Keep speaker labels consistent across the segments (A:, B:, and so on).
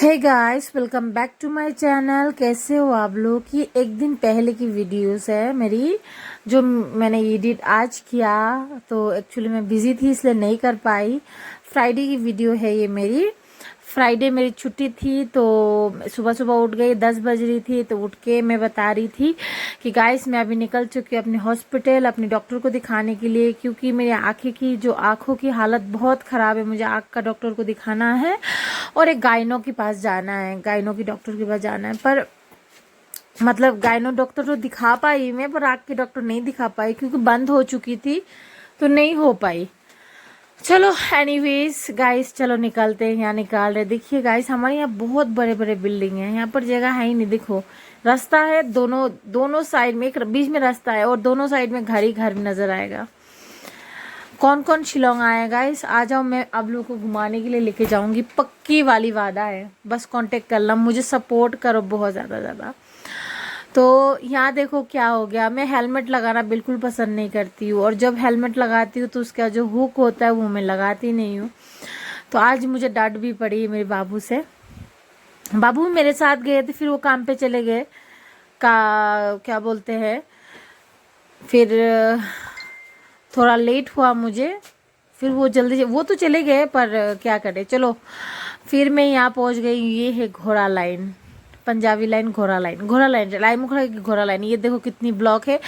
A: Hey guys, welcome back to my channel. कैसे हो आप लोग? ये एक दिन पहले की वीडियोस है मेरी, जो मैंने एडिट आज किया। तो एक्चुअली मैं बिजी थी इसलिए नहीं कर पाई। फ्राइडे की वीडियो है ये मेरी। फ्राइडे मेरी छुट्टी थी तो सुबह सुबह उठ गई, 10 बज रही थी। तो उठ के मैं बता रही थी कि गाइस मैं अभी निकल चुकी हूँ अपने हॉस्पिटल अपने डॉक्टर को दिखाने के लिए, क्योंकि मेरी आँखों की हालत बहुत ख़राब है। मुझे आँख का डॉक्टर को दिखाना है और एक गायनो के पास जाना है, गायनो की डॉक्टर के पास जाना है। पर मतलब गायनो डॉक्टर तो दिखा पाई मैं, पर आँख के डॉक्टर नहीं दिखा पाई क्योंकि बंद हो चुकी थी तो नहीं हो पाई। चलो एनीवेज गाइस, चलो निकलते हैं। यहाँ निकाल रहे, देखिए गाइस हमारे यहाँ बहुत बड़े बड़े बिल्डिंग है। यहाँ पर जगह है ही नहीं। देखो रास्ता है, दोनों साइड में, एक बीच में रास्ता है और दोनों साइड में घर ही घर नजर आएगा। कौन कौन शिलोंग आए गाइस, आ जाओ, मैं आप लोगों को घुमाने के लिए लेके जाऊंगी, पक्की वाली वादा है। बस कांटेक्ट कर लो, मुझे सपोर्ट करो बहुत ज़्यादा। तो यहाँ देखो क्या हो गया, मैं हेलमेट लगाना बिल्कुल पसंद नहीं करती हूँ, और जब हेलमेट लगाती हूँ तो उसका जो हुक होता है वो मैं लगाती नहीं हूँ। तो आज मुझे डांट भी पड़ी मेरे बाबू से। बाबू मेरे साथ गए थे, फिर वो काम पे चले गए, का क्या बोलते हैं, फिर थोड़ा लेट हुआ मुझे। फिर वो जल्दी से वो तो चले गए, पर क्या करे। चलो फिर मैं यहाँ पहुँच गई। ये है घोड़ा लाइन, पंजाबी लाइन, घोड़ा लाइन रायमुखड़ा की घोड़ा लाइन। ये देखो कितनी ब्लॉक है,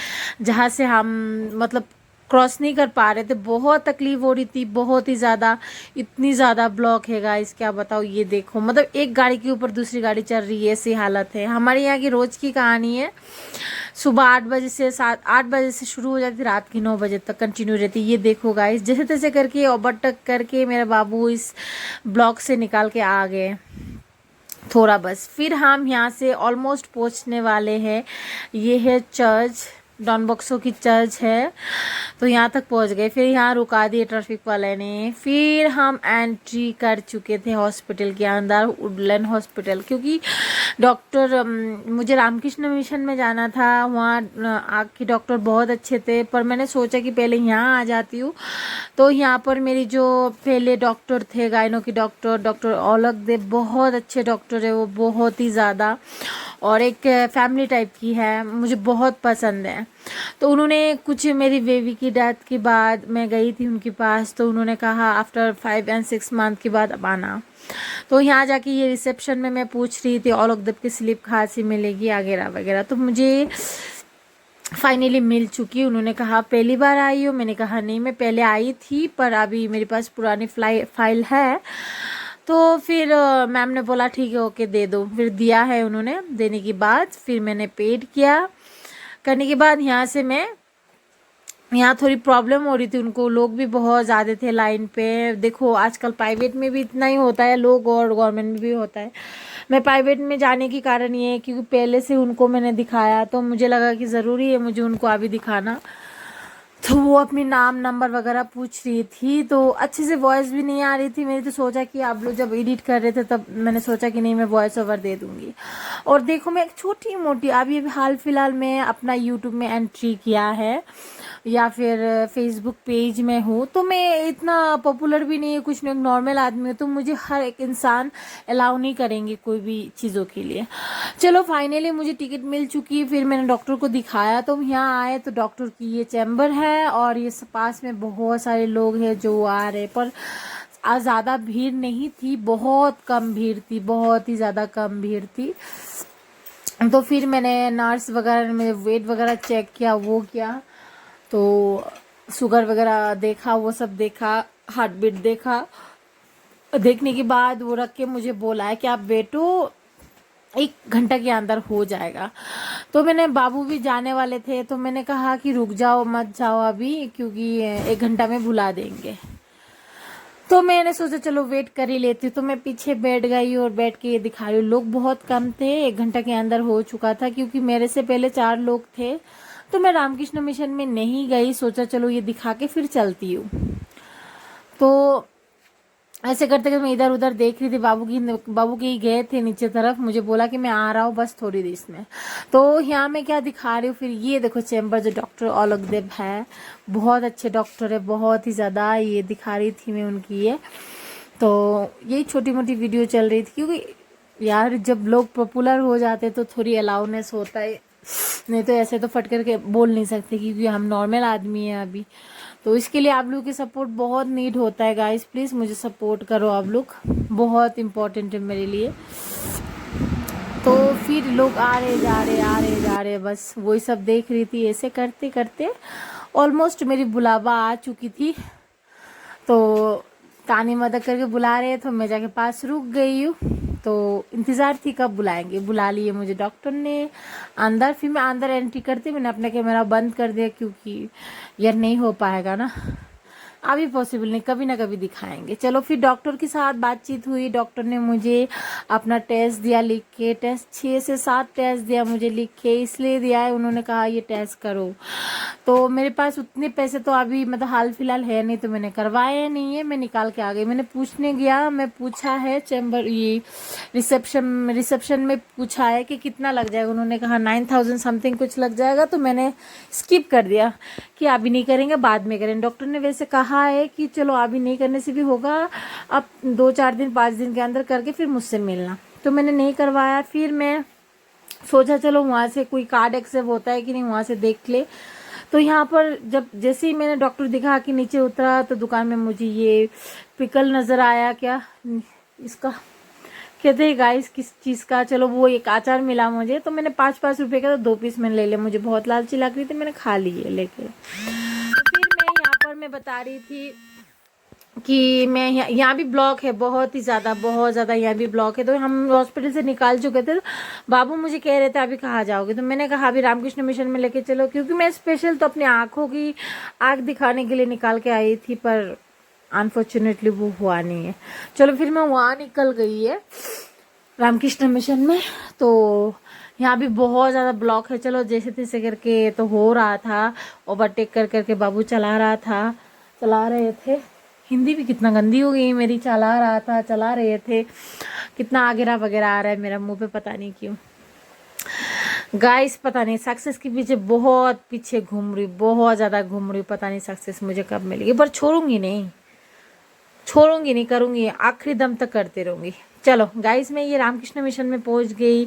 A: जहाँ से हम मतलब क्रॉस नहीं कर पा रहे थे। बहुत तकलीफ हो रही थी, बहुत ही ज़्यादा, इतनी ज़्यादा ब्लॉक है गाइस, क्या बताओ। ये देखो मतलब एक गाड़ी के ऊपर दूसरी गाड़ी चल रही है, ऐसी हालत है। हमारे यहाँ की रोज़ की कहानी है। सुबह 8 बजे से शुरू हो जाती, रात की 9 बजे तक कंटिन्यू रहती। ये देखो गाइस, जैसे तैसे करके ओवरटेक करके मेरा बाबू इस ब्लॉक से निकाल के आ गए थोड़ा बस। फिर हम यहाँ से ऑलमोस्ट पहुँचने वाले हैं। ये है चर्च, डॉन बॉक्सो की चर्च है, तो यहाँ तक पहुँच गए। फिर यहाँ रुका दिए ट्रैफिक वाले ने। फिर हम एंट्री कर चुके थे हॉस्पिटल के अंदर, वुडलैंड हॉस्पिटल, क्योंकि डॉक्टर मुझे रामकृष्ण मिशन में जाना था। वहाँ आँख के डॉक्टर बहुत अच्छे थे, पर मैंने सोचा कि पहले यहाँ आ जाती हूँ। तो यहाँ पर मेरी जो पहले डॉक्टर थे गायनो की डॉक्टर औलख देव, बहुत अच्छे डॉक्टर है वो, बहुत ही ज़्यादा, और एक फैमिली टाइप की है, मुझे बहुत पसंद है। तो उन्होंने कुछ, मेरी बेबी की डेथ के बाद मैं गई थी उनके पास, तो उन्होंने कहा आफ्टर 5 and 6 मंथ के बाद अब आना। तो यहाँ जाके ये रिसेप्शन में मैं पूछ रही थी औलख देव की स्लिप कहाँ से मिलेगी वगैरह वगैरह, तो मुझे फाइनली मिल चुकी। उन्होंने कहा पहली बार आई हो? मैंने कहा नहीं, मैं पहले आई थी, पर अभी मेरे पास पुरानी फाइल है। तो फिर मैम ने बोला ठीक है ओके दे दो। फिर दिया है उन्होंने। देने के बाद फिर मैंने पेड किया। करने के बाद यहाँ थोड़ी प्रॉब्लम हो रही थी उनको, लोग भी बहुत ज़्यादा थे लाइन पे। देखो आजकल प्राइवेट में भी इतना ही होता है लोग, और गवर्नमेंट में भी होता है। मैं प्राइवेट में जाने की कारण ये है क्योंकि पहले से उनको मैंने दिखाया, तो मुझे लगा कि ज़रूरी है मुझे उनको अभी दिखाना। तो वो अपनी नाम नंबर वगैरह पूछ रही थी, तो अच्छे से वॉइस भी नहीं आ रही थी मेरी। तो सोचा कि आप लोग जब एडिट कर रहे थे तब मैंने सोचा कि नहीं, मैं वॉइस ओवर दे दूंगी। और देखो मैं एक छोटी मोटी अभी हाल फिलहाल में अपना यूट्यूब में एंट्री किया है, या फिर फेसबुक पेज में हूँ, तो मैं इतना पॉपुलर भी नहीं है, कुछ नहीं, नॉर्मल आदमी हूँ। तो मुझे हर एक इंसान अलाउ नहीं करेंगे कोई भी चीज़ों के लिए। चलो फाइनली मुझे टिकट मिल चुकी। फिर मैंने डॉक्टर को दिखाया, तो यहाँ आए तो डॉक्टर की ये चैम्बर है, और ये पास में बहुत सारे लोग हैं जो आ रहे, पर आज ज़्यादा भीड़ नहीं थी, बहुत कम भीड़ थी, बहुत ही ज़्यादा कम भीड़ थी। तो फिर मैंने नर्स वगैरह में वेट वगैरह चेक किया, वो किया, तो शुगर वगैरह देखा, वो सब देखा, हार्ट बीट देखा। देखने के बाद वो रख के मुझे बोला है कि आप बैठो, 1 घंटा के अंदर हो जाएगा। तो मैंने, बाबू भी जाने वाले थे, तो मैंने कहा कि रुक जाओ मत जाओ अभी, क्योंकि 1 घंटा में बुला देंगे। तो मैंने सोचा चलो वेट कर ही लेती हूँ। तो मैं पीछे बैठ गई और बैठ के ये दिखा रही हूँ। लोग बहुत कम थे, 1 घंटा के अंदर हो चुका था, क्योंकि मेरे से पहले 4 लोग थे। तो मैं रामकृष्ण मिशन में नहीं गई, सोचा चलो ये दिखा के फिर चलती हूँ। तो ऐसे करते करते मैं इधर उधर देख रही थी। बाबू की गए थे नीचे तरफ, मुझे बोला कि मैं आ रहा हूँ बस थोड़ी देर में। तो यहाँ मैं क्या दिखा रही हूँ, फिर ये देखो चैम्बर, जो डॉक्टर औलख देव है, बहुत अच्छे डॉक्टर है, बहुत ही ज़्यादा। ये दिखा रही थी मैं उनकी ये। तो यही छोटी मोटी वीडियो चल रही थी, क्योंकि यार जब लोग पॉपुलर हो जाते तो थोड़ी अलाउनेस होता है, नहीं तो ऐसे तो फट करके बोल नहीं सकते क्योंकि हम नॉर्मल आदमी हैं अभी। तो इसके लिए आप लोग की सपोर्ट बहुत नीड होता है गाइस, प्लीज़ मुझे सपोर्ट करो आप लोग, बहुत इम्पोर्टेंट है मेरे लिए। तो फिर लोग आ रहे जा रहे आ रहे जा रहे, बस वही सब देख रही थी। ऐसे करते करते ऑलमोस्ट मेरी बुलावा आ चुकी थी। तो तानी मदद करके बुला रहे तो मैं जाके पास रुक गई हूँ। तो इंतज़ार थी कब बुलाएंगे, बुला लिए मुझे डॉक्टर ने अंदर। फिर मैं अंदर एंट्री करती मैंने अपना कैमरा बंद कर दिया क्योंकि यार नहीं हो पाएगा ना, अभी पॉसिबल नहीं, कभी ना कभी दिखाएंगे। चलो फिर डॉक्टर के साथ बातचीत हुई। डॉक्टर ने मुझे अपना टेस्ट दिया लिख के, टेस्ट 6 से 7 टेस्ट दिया मुझे लिख के, इसलिए दिया है उन्होंने कहा ये टेस्ट करो। तो मेरे पास उतने पैसे तो अभी मतलब हाल फिलहाल है नहीं, तो मैंने करवाया नहीं है, मैं निकाल के आ गई। मैंने पूछने गया, मैं पूछा है चैम्बर ये रिसेप्शन में पूछा है कि कितना लग जाएगा, उन्होंने कहा 9000 समथिंग कुछ लग जाएगा। तो मैंने स्किप कर दिया कि अभी नहीं करेंगे बाद में करेंगे। डॉक्टर ने वैसे कहा है कि चलो अभी नहीं करने से भी होगा, अब 2-4 दिन 5 दिन के अंदर करके फिर मुझसे मिलना। तो मैंने नहीं करवाया। फिर मैं सोचा चलो वहाँ से कोई कार्ड एक्सेप्ट होता है कि नहीं वहाँ से देख ले। तो यहाँ पर जब जैसे ही मैंने डॉक्टर दिखा कि नीचे उतरा तो दुकान में मुझे ये पिकल नज़र आया, क्या इसका कहते हैं गाइस किस चीज़ का, चलो वो एक अचार मिला मुझे। तो मैंने 5-5 रुपए का तो 2 पीस मैंने ले लिया, मुझे बहुत लालची लग रही थी, मैंने खा लिए लेके। तो फिर मैं यहाँ पर मैं बता रही थी कि मैं यहाँ भी ब्लॉक है बहुत ही ज़्यादा, बहुत ज़्यादा यहाँ भी ब्लॉक है। तो हम हॉस्पिटल से निकाल चुके थे। तो बाबू मुझे कह रहे थे अभी कहाँ जाओगे, तो मैंने कहा अभी रामकृष्ण मिशन में लेके चलो, क्योंकि मैं स्पेशल तो अपनी आँखों की आँख दिखाने के लिए निकाल के आई थी, पर अनफॉर्चुनेटली वो हुआ नहीं है। चलो फिर मैं वहाँ निकल गई है रामकृष्ण मिशन में। तो यहाँ भी बहुत ज़्यादा ब्लॉक है। चलो जैसे तैसे करके तो हो रहा था, ओवरटेक कर करके बाबू चला रहा था, चला रहे थे। हिंदी भी कितना गंदी हो गई मेरी, चला रहा था चला रहे थे, कितना आगेरा वगैरह आ रहा है मेरा मुंह पे, पता नहीं क्यों गाइस। पता नहीं सक्सेस के पीछे बहुत पीछे घूम रही, बहुत ज़्यादा घूम रही, पता नहीं सक्सेस मुझे कब मिलेगी, पर छोड़ूंगी नहीं, छोड़ूंगी नहीं, करूंगी आखिरी दम तक करते रहूंगी। चलो गाइस मैं ये रामकृष्ण मिशन में पहुंच गई।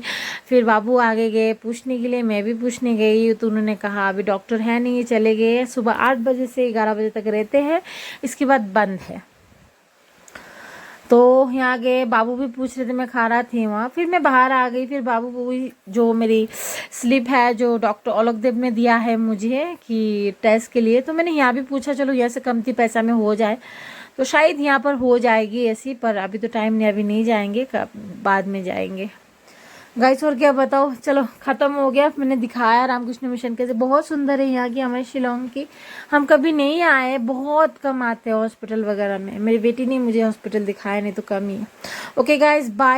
A: फिर बाबू आगे गए पूछने के लिए, मैं भी पूछने गई। तो उन्होंने कहा अभी डॉक्टर है नहीं, चले गए, सुबह 8 बजे से 11 बजे तक रहते हैं, इसके बाद बंद है। तो यहाँ गए, बाबू भी पूछ रहे थे, मैं खा रहा थी वहाँ। फिर मैं बाहर आ गई। फिर बाबू वही जो मेरी स्लिप है जो डॉक्टर औलखदेव ने दिया है मुझे कि टेस्ट के लिए, तो मैंने यहाँ भी पूछा चलो यहाँ से कमती पैसा में हो जाए, तो शायद यहाँ पर हो जाएगी ऐसी, पर अभी तो टाइम नहीं, अभी नहीं जाएंगे, बाद में जाएंगे गाइस। और क्या बताओ, चलो ख़त्म हो गया। मैंने दिखाया रामकृष्ण मिशन कैसे बहुत सुंदर है यहाँ की, हमारे शिलोंग की। हम कभी नहीं आए, बहुत कम आते हैं हॉस्पिटल वगैरह में, मेरी बेटी ने मुझे हॉस्पिटल दिखाया, नहीं तो कम ही है। Okay guys bye.